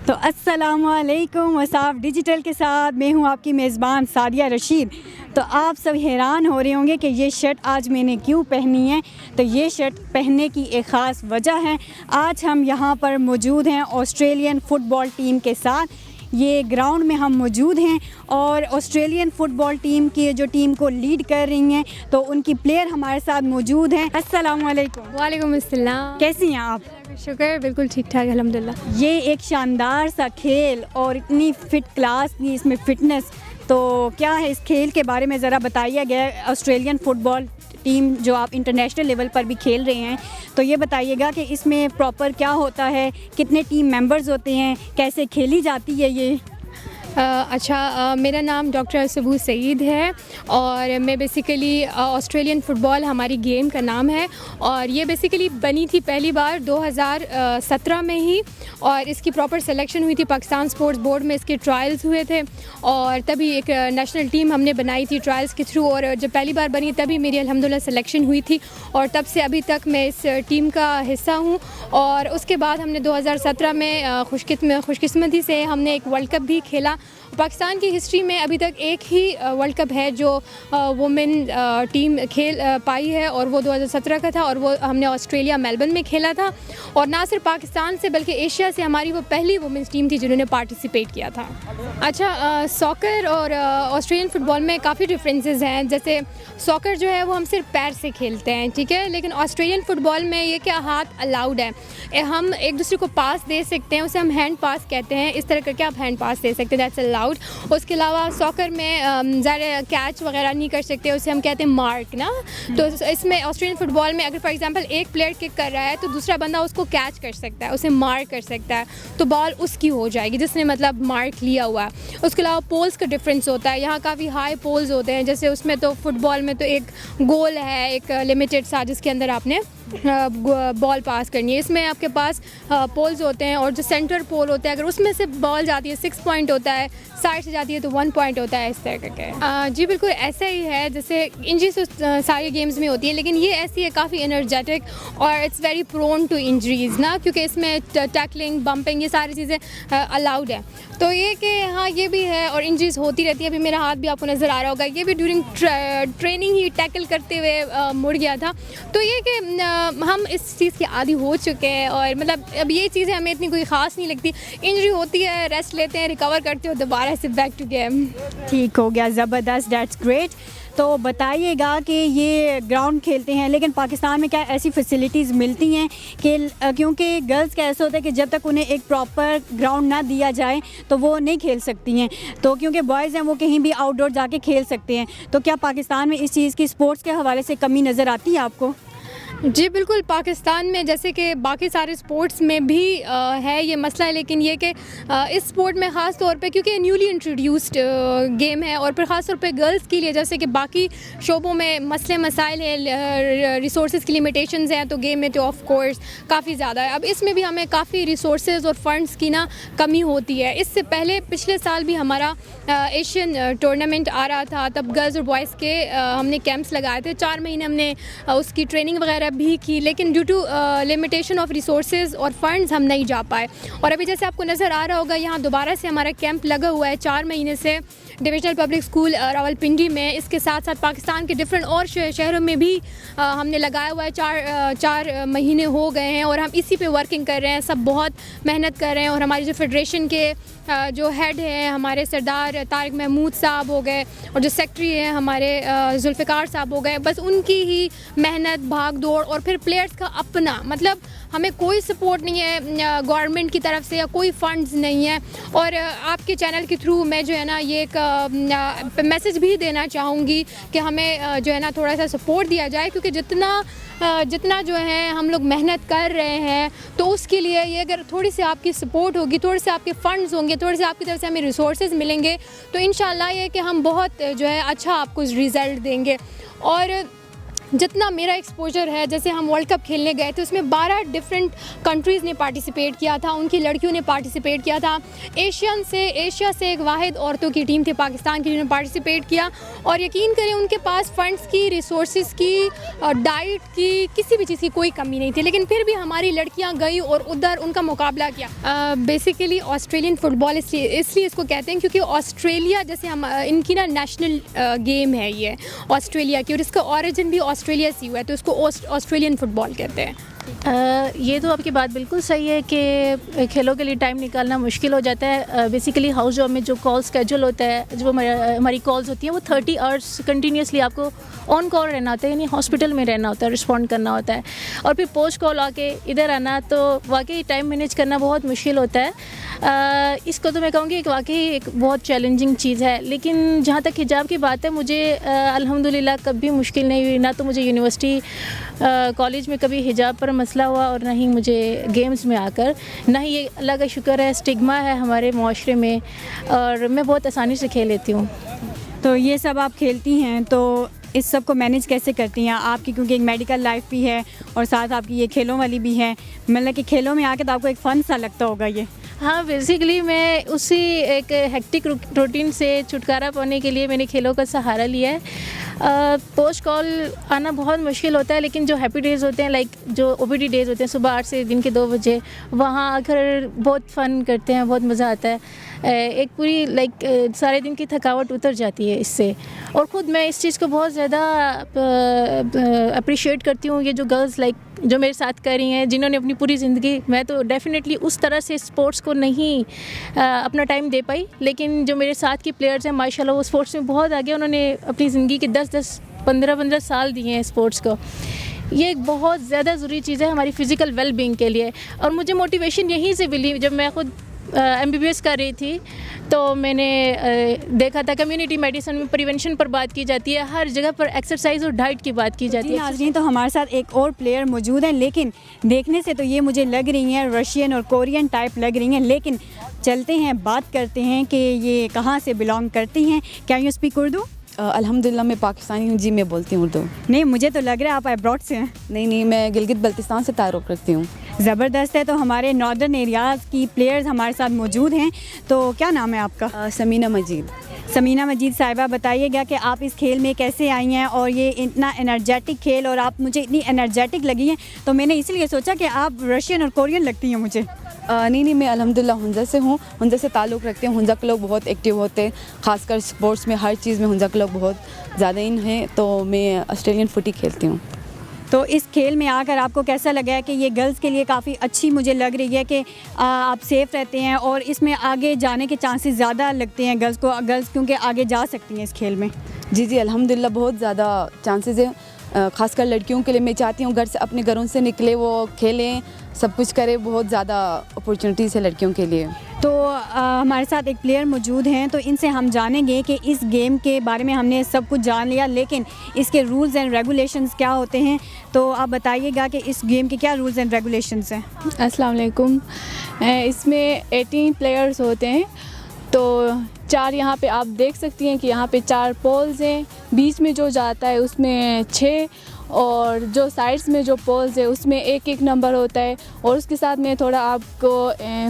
तो अस्सलामुअलैकुम वसाफ डिजिटल के साथ मैं हूं आपकी मेज़बान सादिया रशीद। तो आप सब हैरान हो रहे होंगे कि ये शर्ट आज मैंने क्यों पहनी है। तो ये शर्ट पहनने की एक ख़ास वजह है। आज हम यहाँ पर मौजूद हैं ऑस्ट्रेलियन फ़ुटबॉल टीम के साथ। ये ग्राउंड में हम मौजूद हैं और ऑस्ट्रेलियन फ़ुटबॉल टीम की जो टीम को लीड कर रही हैं, तो उनकी प्लेयर हमारे साथ मौजूद हैं। अस्सलामुअलैकुम। वालेकुम अस्सलाम। कैसी हैं आप? शुक्र, बिल्कुल ठीक ठाक अल्हम्दुलिल्लाह। ये एक शानदार सा खेल और इतनी फ़िट क्लास की इसमें फ़िटनेस, तो क्या है इस खेल के बारे में ज़रा बताइए गया। ऑस्ट्रेलियन फ़ुटबॉल टीम जो आप इंटरनेशनल लेवल पर भी खेल रहे हैं, तो ये बताइएगा कि इसमें प्रॉपर क्या होता है, कितने टीम मेंबर्स होते हैं, कैसे खेली जाती है ये। मेरा नाम डॉक्टर सबूत सईद है और मैं बेसिकली ऑस्ट्रेलियन फ़ुटबॉल हमारी गेम का नाम है और ये बेसिकली बनी थी पहली बार 2017 में ही और इसकी प्रॉपर सिलेक्शन हुई थी। पाकिस्तान स्पोर्ट्स बोर्ड में इसके ट्रायल्स हुए थे और तभी एक नेशनल टीम हमने बनाई थी ट्रायल्स के थ्रू, और जब पहली बार बनी तभी मेरी अल्हम्दुलिल्लाह सिलेक्शन हुई थी और तब से अभी तक मैं इस टीम का हिस्सा हूँ। और उसके बाद हमने 2017 में खुशकिस्मती से हमने एक वर्ल्ड कप भी खेला। पाकिस्तान की हिस्ट्री में अभी तक एक ही वर्ल्ड कप है जो वुमेन टीम खेल पाई है और वो 2017 का था और वो हमने ऑस्ट्रेलिया मेलबर्न में खेला था। और ना सिर्फ पाकिस्तान से बल्कि एशिया से हमारी वो पहली वुमेन्स टीम थी जिन्होंने पार्टिसिपेट किया था। सॉकर और ऑस्ट्रेलियन फ़ुटबॉल में काफ़ी डिफरेंसेस हैं। जैसे सॉकर जो है वो हम सिर्फ पैर से खेलते हैं, ठीक है, लेकिन ऑस्ट्रेलियन फ़ुटबॉल में ये क्या हाथ अलाउड है। हम एक दूसरे को पास दे सकते हैं, उसे हम हैंड पास कहते हैं। इस तरह करके आप हैंड पास दे सकते हैं, दैट्स अलाउड। उसके अलावा सॉकर में ज़्यादा कैच वगैरह नहीं कर सकते, उसे हम कहते हैं मार्क ना। तो इसमें ऑस्ट्रेलियन फ़ुटबॉल में अगर फॉर एग्जांपल एक प्लेयर किक कर रहा है तो दूसरा बंदा उसको कैच कर सकता है, उसे मार्क कर सकता है, तो बॉल उसकी हो जाएगी जिसने मतलब मार्क लिया हुआ है। उसके अलावा पोल्स का डिफरेंस होता है, यहाँ काफ़ी हाई पोल्स होते हैं। जैसे उसमें तो फुटबॉल में तो एक गोल है, एक लिमिटेड सा, जिसके अंदर आपने बॉल पास करनी है। इसमें आपके पास पोल्स होते हैं और जो सेंटर पोल होता है अगर उसमें से बॉल जाती है 6 पॉइंट होता है, साइड से जाती है तो 1 पॉइंट होता है, इस तरह करके। जी बिल्कुल ऐसा ही है जैसे इंजरीज तो सारी गेम्स में होती है, लेकिन ये ऐसी है काफ़ी एनर्जेटिक और it's very prone to injuries ना, क्योंकि इसमें टैकलिंग, बम्पिंग, ये सारी चीज़ें अलाउड है। तो ये कि हाँ ये भी है और इंजरीज होती रहती है। अभी मेरा हाथ भी आपको नज़र आ रहा होगा, ये भी ड्यूरिंग ट्रेनिंग ही टैकल करते हुए मुड़ गया था। तो ये कि हम इस चीज़ के आदी हो चुके हैं और मतलब अब ये चीज़ें हमें इतनी कोई ख़ास नहीं लगती। इंजरी होती है, रेस्ट लेते हैं, रिकवर करते हो, दोबारा से बैक टू गेम। ठीक हो गया, ज़बरदस्त, दैट्स ग्रेट। तो बताइएगा कि ये ग्राउंड खेलते हैं, लेकिन पाकिस्तान में क्या ऐसी फैसिलिटीज़ मिलती हैं कि क्योंकि गर्ल्स का ऐसा होता है कि जब तक उन्हें एक प्रॉपर ग्राउंड ना दिया जाए तो वो नहीं खेल सकती हैं, तो क्योंकि बॉयज़ हैं वो कहीं भी आउटडोर जाके खेल सकते हैं। तो क्या पाकिस्तान में इस चीज़ की स्पोर्ट्स के हवाले से कमी नज़र आती है आपको? जी बिल्कुल, पाकिस्तान में जैसे कि बाकी सारे स्पोर्ट्स में भी है ये मसला है, लेकिन ये कि इस स्पोर्ट में ख़ास तौर पे क्योंकि न्यूली इंट्रोड्यूस्ड गेम है और फिर ख़ास तौर पे गर्ल्स के लिए, जैसे कि बाकी शोबों में मसले मसाइल हैं, रिसोर्सेज़ की लिमिटेशंस हैं, तो गेम में तो ऑफ कोर्स काफ़ी ज़्यादा है। अब इसमें भी हमें काफ़ी रिसोर्सेज़ और फंड्स की ना कमी होती है। इससे पहले पिछले साल भी हमारा एशियन टूर्नामेंट आ रहा था, तब गर्ल्स और बॉयज़ के हमने कैंप्स लगाए थे, 4 महीने हमने उसकी ट्रेनिंग वगैरह भी की, लेकिन due to limitation of resources और फंड्स हम नहीं जा पाए। और अभी जैसे आपको नज़र आ रहा होगा यहाँ दोबारा से हमारा कैंप लगा हुआ है 4 महीने से डिविजनल पब्लिक स्कूल रावलपिंडी में। इसके साथ साथ पाकिस्तान के डिफरेंट और शहरों में भी हमने लगाया हुआ है। 4 महीने हो गए हैं और हम इसी पे वर्किंग कर रहे हैं, सब बहुत मेहनत कर रहे हैं। और हमारी जो फेडरेशन के जो हेड हैं हमारे सरदार तारिक महमूद साहब हो गए और जो सेक्रेटरी हैं हमारे जुल्फ़िकार साहब हो गए, बस उनकी ही मेहनत, भाग दौड़ और फिर प्लेयर्स का अपना, मतलब हमें कोई सपोर्ट नहीं है गवर्नमेंट की तरफ से या कोई फंड्स नहीं है। और आपके चैनल के थ्रू मैं जो है ना ये एक मैसेज भी देना चाहूँगी कि हमें जो है ना थोड़ा सा सपोर्ट दिया जाए, क्योंकि जितना जो है हम लोग मेहनत कर रहे हैं तो उसके लिए ये अगर थोड़ी सी आपकी सपोर्ट होगी, थोड़े से आपके फ़ंड्स होंगे, थोड़े से आपकी तरफ से हमें रिसोर्सेज मिलेंगे, तो इंशाल्लाह ये कि हम बहुत जो है अच्छा आपको रिज़ल्ट देंगे। और जितना मेरा एक्सपोजर है, जैसे हम वर्ल्ड कप खेलने गए थे उसमें 12 डिफरेंट कंट्रीज़ ने पार्टिसिपेट किया था, उनकी लड़कियों ने पार्टिसिपेट किया था। एशिया से एक वाहिद औरतों की टीम थी पाकिस्तान की जिन्होंने पार्टिसिपेट किया, और यकीन करें उनके पास फंड्स की, रिसोर्सेज की, डाइट की, किसी भी चीज़ की कोई कमी नहीं थी, लेकिन फिर भी हमारी लड़कियां गई और उधर उनका मुकाबला किया। बेसिकली ऑस्ट्रेलियन फ़ुटबॉल इसलिए इसको कहते हैं क्योंकि ऑस्ट्रेलिया जैसे हम इनकी ना नेशनल गेम है ये ऑस्ट्रेलिया की, और इसका ऑरिजिन भी ऑस्ट्रेलिया से हुआ है, तो इसको ऑस्ट्रेलियन फ़ुटबॉल कहते हैं। ये तो आपकी बात बिल्कुल सही है कि खेलों के लिए टाइम निकालना मुश्किल हो जाता है। बेसिकली हाउस जॉब में जो कॉल स्केड्यूल होता है, जो हमारी कॉल्स होती हैं वो 30 आवर्स कंटिन्यूसली आपको ऑन कॉल रहना होता है, यानी हॉस्पिटल में रहना होता है, रिस्पॉन्ड करना होता है, और फिर पोस्ट कॉल आके इधर आना, तो वाकई टाइम मैनेज करना बहुत मुश्किल होता है। इसको तो मैं कहूँगी कि वाकई एक बहुत चैलेंजिंग चीज़ है। लेकिन जहाँ तक हिजाब की बात है, मुझे अल्हम्दुलिल्लाह कभी मुश्किल नहीं हुई, ना तो मुझे यूनिवर्सिटी कॉलेज में कभी हिजाब पर मसला हुआ, और ना ही मुझे गेम्स में आकर, ना ही ये अल्लाह का शुक्र है स्टिग्मा है हमारे माशरे में, और मैं बहुत आसानी से खेल लेती हूँ। तो ये सब आप खेलती हैं, तो इस सब को मैनेज कैसे करती हैं आपकी, क्योंकि एक मेडिकल लाइफ भी है और साथ आपकी ये खेलों वाली भी है, मतलब कि खेलों में आके तो आपको एक फ़न सा लगता होगा ये। हाँ, बेसिकली मैं उसी एक हेक्टिक रूटीन से छुटकारा पाने के लिए मैंने खेलों का सहारा लिया है। पोस्ट कॉल आना बहुत मुश्किल होता है, लेकिन जो हैप्पी डेज़ होते हैं, लाइक जो ओपीडी डेज़ होते हैं सुबह 8 से दिन के 2 बजे, वहाँ आकर बहुत फ़न करते हैं, बहुत मज़ा आता है। एक पूरी सारे दिन की थकावट उतर जाती है इससे, और ख़ुद मैं इस चीज़ को बहुत ज़्यादा अप्रिशिएट करती हूँ। ये जो गर्ल्स जो मेरे साथ कर रही हैं, जिन्होंने अपनी पूरी ज़िंदगी, मैं तो डेफ़िनेटली उस तरह से स्पोर्ट्स को नहीं अपना टाइम दे पाई, लेकिन जो मेरे साथ की प्लेयर्स हैं माशाल्लाह वो स्पोर्ट्स में बहुत आगे, उन्होंने अपनी ज़िंदगी के 10-10, 15-15 साल दिए हैं स्पोर्ट्स को। ये एक बहुत ज़्यादा ज़रूरी चीज़ है हमारी फ़िज़िकल वेल बीइंग के लिए, और मुझे मोटिवेशन यहीं से मिली। जब मैं ख़ुद MBBS कर रही थी तो मैंने देखा था कम्युनिटी मेडिसिन में प्रिवेंशन पर बात की जाती है, हर जगह पर एक्सरसाइज और डाइट की बात की जाती है। नाज़रीन, तो हमारे साथ एक और प्लेयर मौजूद हैं, लेकिन देखने से तो ये मुझे लग रही हैं रशियन और कोरियन टाइप लग रही हैं, लेकिन चलते हैं बात करते हैं कि ये कहाँ से बिलोंग करती हैं। Can you speak Urdu? अल्हम्दुलिल्लाह मैं पाकिस्तानी हूँ जी, मैं बोलती हूँ उर्दू। नहीं, मुझे तो लग रहा है आप अब्रॉड से हैं। नहीं, मैं गिलगित बल्तिस्तान से ताल्लुक़ रखती हूँ। ज़बरदस्त है। तो हमारे नॉर्दर्न एरियाज़ की प्लेयर्स हमारे साथ मौजूद हैं, तो क्या नाम है आपका? समीना मजीद। समीना मजीद साहिबा, बताइएगा कि आप इस खेल में कैसे आई हैं, और ये इतना एनर्जेटिक खेल, और आप मुझे इतनी एनर्जेटिक लगी हैं, तो मैंने इसलिए सोचा कि आप रशियन और कोरियन लगती हैं मुझे। नहीं, मैं अल्हम्दुलिल्लाह हुंजा से हूँ, हुंजा से ताल्लुक़ रखती हूँ। हुंजा के लोग बहुत एक्टिव होते हैं, ख़ासकर स्पोर्ट्स में, हर चीज़ में हुंजा के लोग बहुत ज़्यादा इन हैं, तो मैं ऑस्ट्रेलियन फुटी खेलती हूँ। तो इस खेल में आकर आपको कैसा लगा है कि ये गर्ल्स के लिए काफ़ी अच्छी मुझे लग रही है कि आप सेफ़ रहते हैं, और इसमें आगे जाने के चांसेस ज़्यादा लगते हैं गर्ल्स क्योंकि आगे जा सकती हैं इस खेल में? जी, अल्हम्दुलिल्लाह बहुत ज़्यादा चांसेस हैं, ख़ासकर लड़कियों के लिए। मैं चाहती हूँ घर से, अपने घरों से निकले, वो खेलें, सब कुछ करें, बहुत ज़्यादा अपॉर्चुनिटीज़ है लड़कियों के लिए। तो हमारे साथ एक प्लेयर मौजूद हैं, तो इनसे हम जानेंगे कि इस गेम के बारे में हमने सब कुछ जान लिया, लेकिन इसके रूल्स एंड रेगुलेशंस क्या होते हैं, तो आप बताइएगा कि इस गेम के क्या रूल्स एंड रेगुलेशंस हैं। अस्सलाम वालेकुम। इसमें 18 प्लेयर्स होते हैं, तो 4 यहाँ पे आप देख सकती हैं कि यहाँ पे 4 पोल्स हैं, बीच में जो जाता है उसमें 6, और जो साइड्स में जो पोल्स है उसमें 1-1 नंबर होता है। और उसके साथ मैं थोड़ा आपको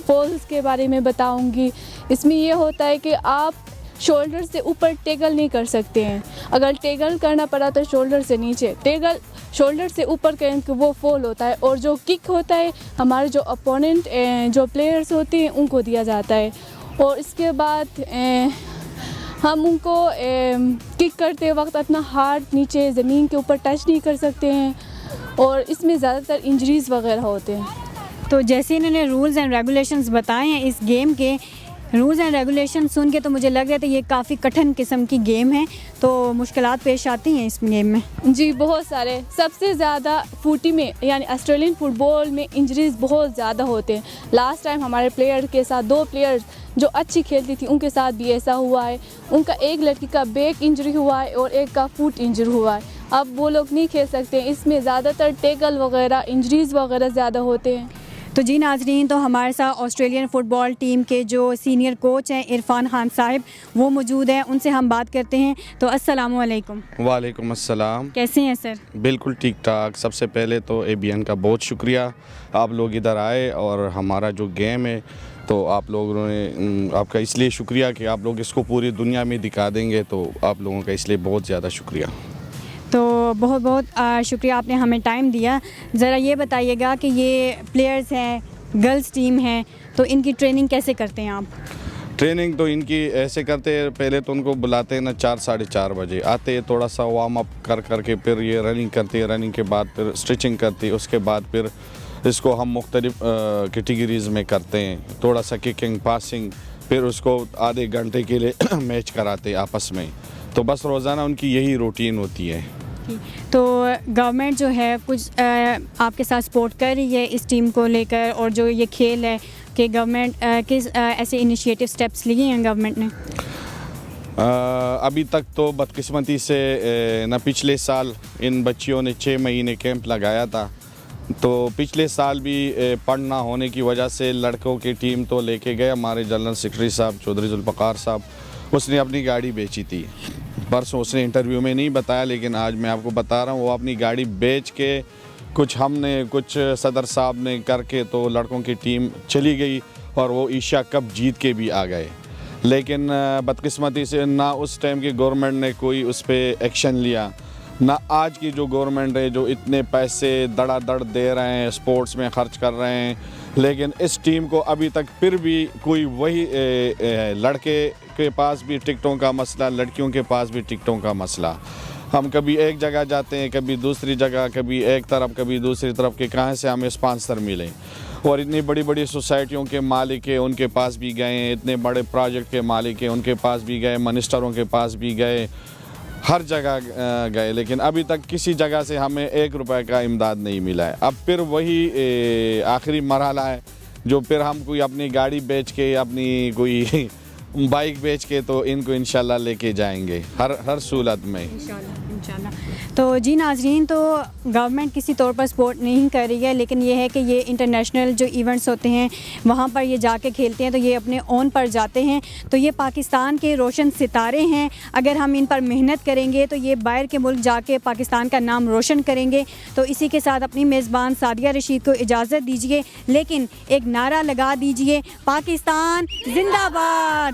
पोल्स के बारे में बताऊंगी। इसमें ये होता है कि आप शोल्डर से ऊपर टेगल नहीं कर सकते हैं, अगर टेगल करना पड़ा तो शोल्डर से नीचे, टेगल शोल्डर से ऊपर करें तो वो फॉल होता है। और जो किक होता है हमारे जो अपोनेंट जो प्लेयर्स होते हैं उनको दिया जाता है, और इसके बाद हम उनको किक करते वक्त अपना हाथ नीचे ज़मीन के ऊपर टच नहीं कर सकते हैं, और इसमें ज़्यादातर इंजरीज़ वगैरह होते हैं। तो जैसे इन्होंने रूल्स एंड रेगुलेशंस बताए हैं इस गेम के, रूल्स एंड रेगुलेशन सुन के तो मुझे लग रहा था ये काफ़ी कठिन किस्म की गेम है, तो मुश्किलात पेश आती हैं इस गेम में? जी, बहुत सारे। सबसे ज़्यादा फुटी में यानी ऑस्ट्रेलियन फ़ुटबॉल में इंजरीज़ बहुत ज़्यादा होते हैं। लास्ट टाइम हमारे प्लेयर के साथ 2 प्लेयर्स जो अच्छी खेलती थी उनके साथ भी ऐसा हुआ है। उनका एक लड़की का बैक इंजरी हुआ है और एक का फुट इंजर हुआ है। अब वो लोग नहीं खेल सकते, इसमें ज़्यादातर टैकल वगैरह इंजरीज़ वगैरह ज़्यादा होते हैं। तो जी नाजरीन, तो हमारे साथ ऑस्ट्रेलियन फ़ुटबॉल टीम के जो सीनियर कोच हैं इरफान खान साहब, वो मौजूद हैं, उनसे हम बात करते हैं। तो अस्सलामु अलैकुम। वालेकुम अस्सलाम। कैसे हैं सर? बिल्कुल ठीक ठाक। सबसे पहले तो ABN का बहुत शुक्रिया, आप लोग इधर आए और हमारा जो गेम है तो आप लोगों ने आपका इसलिए शुक्रिया कि आप लोग इसको पूरी दुनिया में दिखा देंगे, तो आप लोगों का इसलिए बहुत ज़्यादा शुक्रिया। तो बहुत बहुत शुक्रिया, आपने हमें टाइम दिया। ज़रा ये बताइएगा कि ये प्लेयर्स हैं, गर्ल्स टीम है, तो इनकी ट्रेनिंग कैसे करते हैं आप? ट्रेनिंग तो इनकी ऐसे करते हैं, पहले तो उनको बुलाते हैं ना 4 साढ़े 4 बजे आते हैं, थोड़ा सा वार्म अप कर के फिर ये रनिंग करती है, रनिंग के बाद फिर स्ट्रेचिंग करती है, उसके बाद फिर इसको हम मुख्तलिफ कैटेगरीज़ में करते हैं, थोड़ा सा किकिंग, पासिंग, फिर उसको आधे घंटे के लिए मैच कराते हैं आपस में। तो बस रोज़ाना उनकी यही रूटीन होती है। तो गवर्नमेंट जो है कुछ आपके साथ सपोर्ट कर रही है इस टीम को लेकर, और जो ये खेल है कि गवर्नमेंट किस ऐसे इनिशिएटिव स्टेप्स लिए हैं गवर्नमेंट ने? अभी तक तो बदकिस्मती से न पिछले साल इन बच्चियों ने 6 महीने कैंप लगाया था, तो पिछले साल भी पढ़ना होने की वजह से लड़कों की टीम तो लेके गए हमारे जनरल सेक्रेटरी साहब चौधरी जुल्फ़कार साहब, उसने अपनी गाड़ी बेची थी। परसों उसने इंटरव्यू में नहीं बताया, लेकिन आज मैं आपको बता रहा हूँ, वो अपनी गाड़ी बेच के कुछ सदर साहब ने करके तो लड़कों की टीम चली गई और वो एशिया कप जीत के भी आ गए। लेकिन बदकिस्मती से ना उस टाइम की गवर्नमेंट ने कोई उस पर एक्शन लिया, ना आज की जो गवर्नमेंट है जो इतने पैसे दड़ादड़ दे रहे हैं, स्पोर्ट्स में खर्च कर रहे हैं, लेकिन इस टीम को अभी तक फिर भी कोई वही लड़के के पास भी टिकटों का मसला, लड़कियों के पास भी टिकटों का मसला। हम कभी एक जगह जाते हैं, कभी दूसरी जगह, कभी एक तरफ कभी दूसरी तरफ, के कहाँ से हमें स्पॉन्सर मिले। और इतनी बड़ी बड़ी सोसाइटियों के मालिक है उनके पास भी गए हैं, इतने बड़े प्रोजेक्ट के मालिक हैं उनके पास भी गए, मिनिस्टरों के पास भी गए, हर जगह गए, लेकिन अभी तक किसी जगह से हमें 1 रुपए का इमदाद नहीं मिला है। अब फिर वही आखिरी मरहला है जो फिर हम कोई अपनी गाड़ी बेच के, अपनी कोई बाइक बेच के तो इनको इंशाल्लाह लेके जाएंगे हर सूरत में इंशाल्लाह। तो जी नाजरीन, तो गवर्नमेंट किसी तौर पर सपोर्ट नहीं कर रही है, लेकिन ये है कि ये इंटरनेशनल जो इवेंट्स होते हैं वहाँ पर ये जाके खेलते हैं, तो ये अपने ओन पर जाते हैं। तो ये पाकिस्तान के रोशन सितारे हैं, अगर हम इन पर मेहनत करेंगे तो ये बाहर के मुल्क जाके पाकिस्तान का नाम रोशन करेंगे। तो इसी के साथ अपनी मेज़बान सादिया रशीद को इजाज़त दीजिए, लेकिन एक नारा लगा दीजिए, पाकिस्तान जिंदाबाद।